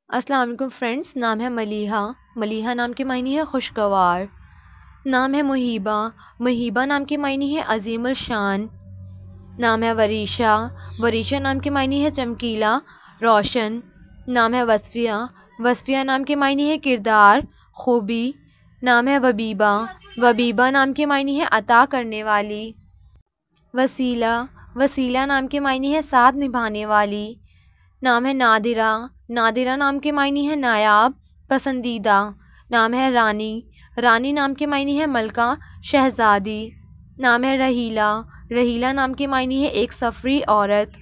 अस्सलाम वालेकुम फ्रेंड्स। नाम है मलीहा। मलीहा नाम के मायने है खुशगवार। नाम है मुहीबा। मुहीबा नाम के मायने है अजीमुल शान। नाम है वरीशा। वरीशा नाम के मायने है चमकीला, रोशन। नाम है वसफ़िया। वसफ़िया नाम के मायने है किरदार, खूबी। नाम है वबीबा। वबीबा नाम के मायने है अता करने वाली। वसीला। वसीला नाम के मायने है साथ निभाने वाली। नाम है नादिरा। नादिरा नाम के मायने है नायाब, पसंदीदा। नाम है रानी। रानी नाम के मायने है मलका, शहज़ादी। नाम है रहीला। रहीला नाम के मायने है एक सफ़री औरत।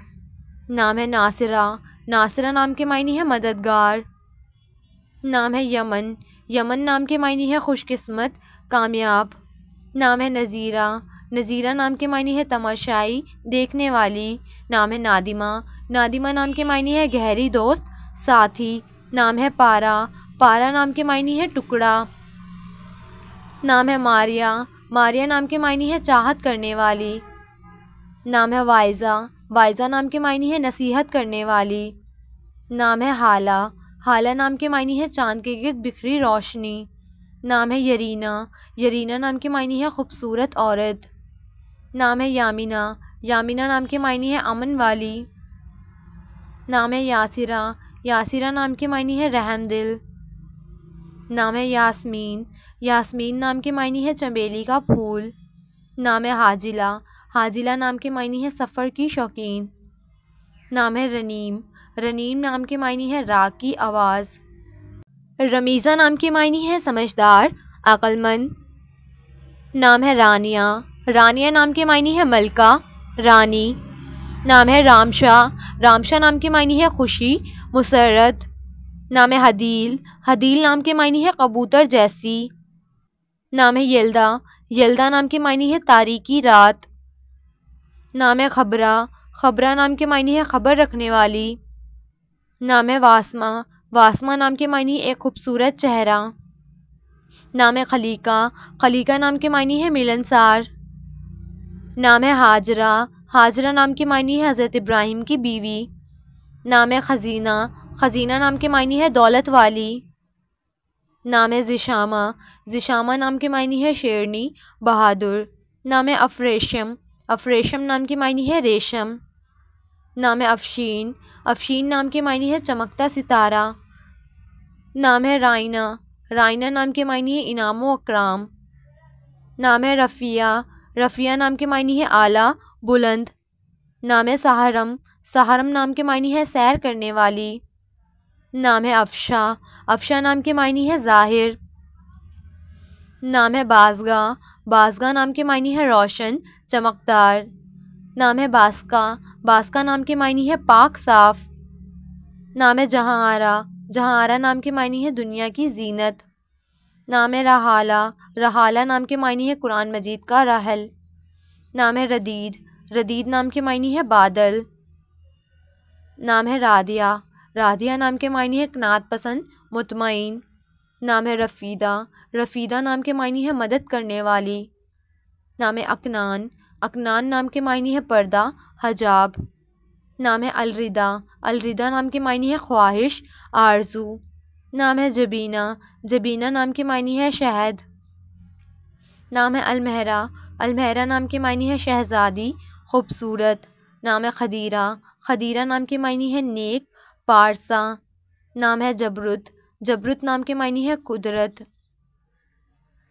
नाम है नासिरा। नासिरा नाम के मायने है मददगार। नाम है यमन। यमन नाम के मायने है खुशकिस्मत, कामयाब। नाम है नज़ीरा। नज़ीरा नाम के मायने है तमाशाई, देखने वाली। नाम है नादिमा। नादिमा नाम के मायने है गहरी दोस्त, साथी। नाम है पारा। पारा नाम के मायने है टुकड़ा। नाम है मारिया। मारिया नाम के मायने है चाहत करने वाली। नाम है वाइज़ा। वाइज़ा नाम के मायने है नसीहत करने वाली। नाम है हाला। हाला नाम के मायने है चाँद के गिर्द बिखरी रोशनी। नाम है यरीना। यरीना नाम के मायने है खूबसूरत औरत। नाम है यामिना। यामिना नाम के मायने है अमन वाली। नाम है यासिरा। यासिरा नाम के मायने है रहमदिल। नाम है यास्मीन। यास्मीन नाम के मायने है चमेली का फूल। नाम है हाजिला। हाजिला नाम के मायने है सफ़र की शौकीन। नाम है रनीम। रनीम नाम के मायने है राग की आवाज़। रमीज़ा नाम के मायने है समझदार, अक्लमंद। नाम है रानिया। रानिया नाम के मायने है मलका, रानी। नाम है रामशा। रामशा नाम के मायने है खुशी, मुसर्रत। नाम है हदील। हदील नाम के मायने है कबूतर जैसी। नाम है यल्दा। यल्दा नाम के मायने है तारीकी रात। नाम है खबरा। खबरा नाम के मायने है खबर रखने वाली। नाम है वासमा। वासमा नाम के मायने है एक खूबसूरत चेहरा। नाम है खलीका। खलीका नाम के मायने है मिलनसार। नाम है हाजरा। हाजरा नाम के मायने है हज़रत इब्राहिम की बीवी। नाम है खजीना। खजीना नाम के मायने है दौलत वाली। नाम है ज़िशामा। ज़िशामा नाम के मायने है शेरनी, बहादुर। नाम है अफरेशम। अफरेशम नाम के मायने है रेशम। नाम है अफशीन। अफशीन नाम के मायने है चमकता सितारा। नाम है राइना। राइना नाम के मायने है इनाम व अकराम। नाम है रफ़िया। रफ़िया नाम के मायने है आला, बुलंद। नाम है सहारम। सहारम नाम के मायने है सैर करने वाली। नाम है अफशा। अफशा नाम के मायने है ज़ाहिर। नाम है बाज़गा। बाज़गा नाम के मायने है रोशन, चमकदार। नाम है बास्का। बास्का नाम के मायने है पाक, साफ। नाम है जहाँ आरा। जहाँ आरा नाम के मायने है दुनिया की जीनत। नाम है रहाला। रहाला नाम के मायने है कुरान मजीद का रहल। नाम है रदीद। रदीद नाम के मायने है बादल। नाम है रादिया। रादिया नाम के मायने है कनात पसंद, मुतमईन। नाम है रफ़ीदा। रफ़ीदा नाम के मायने है मदद करने वाली। नाम है अकनान। अकनान नाम के मायने है पर्दा, हजाब। नाम है अलरिदा। अलरिदा नाम के मायने है ख्वाहिश, आरजू। नाम है जबीना। जबीना नाम के मायने है शहद। नाम है अलमहरा। अलमहरा नाम के मायने है शहज़ादी, खूबसूरत। नाम है खदीरा। खदीरा नाम के मायने है नेक, पारसा। नाम है जबरुत। जबरुत नाम के मायने है कुदरत।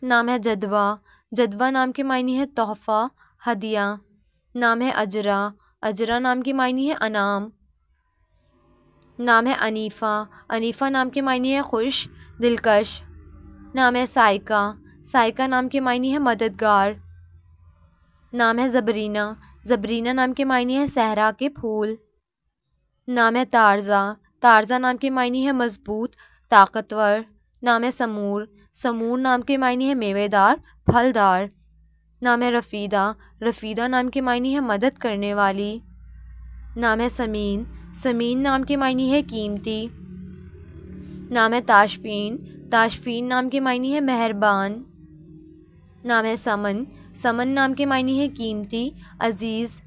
नाम है जदवा। जदवा नाम के मायने है तोहफ़ा, हदिया। नाम है अजरा। अजरा नाम के मायने है अनाम। नाम है अनीफ़ा। अनीफ़ा नाम के मायने है खुश, दिलकश। नाम है साइका। साइका नाम के मायने है मददगार। नाम है ज़बरीना। ज़बरीना नाम के मायने है सहरा के फूल। नाम है तारज़ा। तारज़ा नाम के मायने है मज़बूत, ताकतवर। नाम है समूर। समूर नाम के मायने है मेवेदार, फलदार। नाम है रफ़ीदा। रफ़ीदा नाम के मायने है मदद करने वाली। नाम है समीन। समीन नाम के मायने है कीमती। नाम है ताशफ़ीन। ताशफ़ीन नाम के मायने है मेहरबान। नाम है समन। समन नाम के मायने है कीमती, अज़ीज़।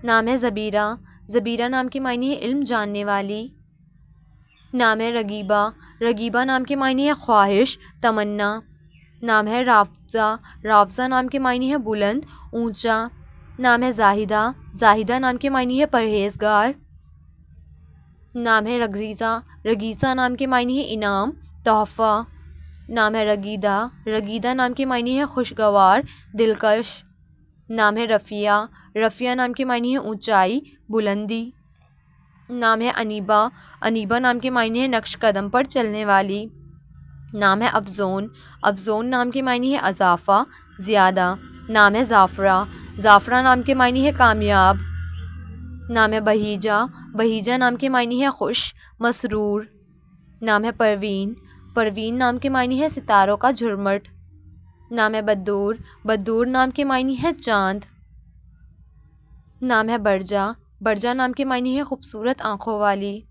नाम है ज़बीरा। ज़बीरा नाम के मायने है इल्म जानने वाली। नाम है रगीबा, रगीबा नाम के मायने है ख्वाहिश, तमन्ना। नाम है राफ़ज़ा, राफ़ज़ा नाम के मायने है बुलंद, ऊंचा। नाम है ज़ाहिदा, ज़ाहिदा नाम के मायने है परहेज़गार। नाम है रगीज़ा, रगीज़ा नाम के मायने है इनाम, तोहफ़ा। नाम है रगीदा, रगीदा नाम के मायने है खुशगवार, दिलकश। नाम है रफ़िया, रफ़िया नाम के मायने है ऊंचाई, बुलंदी। नाम है अनीबा, अनीबा नाम के मायने है नक्श कदम पर चलने वाली। नाम है अफ़ज़ोन, अफ़ज़ोन नाम के मायने है अज़ाफ़ा, ज़्यादा। नाम है ज़ाफ़रा, ज़ाफ़रा नाम के मायने है कामयाब। नाम है बहीजा, बहीजा नाम के मायने है खुश, मसरूर। नाम है परवीन, परवीन नाम के मायने है सितारों का झुरमुट। नाम है बद्दूर, बद्दूर नाम के मायने है चाँद। नाम है बरजा, बरजा नाम के मायने है खूबसूरत आँखों वाली।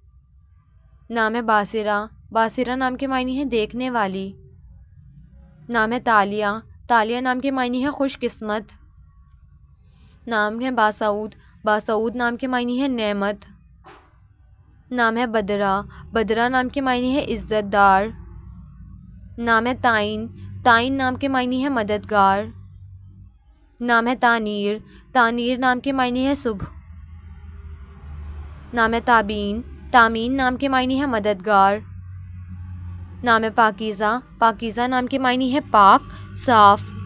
नाम है बासिरा, बासिरा नाम के मायने है देखने वाली। नाम है तालिया, तालिया नाम के मायने है खुशकिस्मत। नाम है बासऊद, बासऊद नाम के मायने है नेमत। नाम है बदरा, बदरा नाम के मायने है इज़्ज़तदार। नाम है ताइन, ताइन नाम के मायने है मददगार। नाम है तानीर, तानीर नाम के मायने है सुबह। नाम है ताबीन, तामीन नाम के मायने है मददगार। नाम है पाकीज़ा, पाकीज़ा नाम के मायने है पाक, साफ़।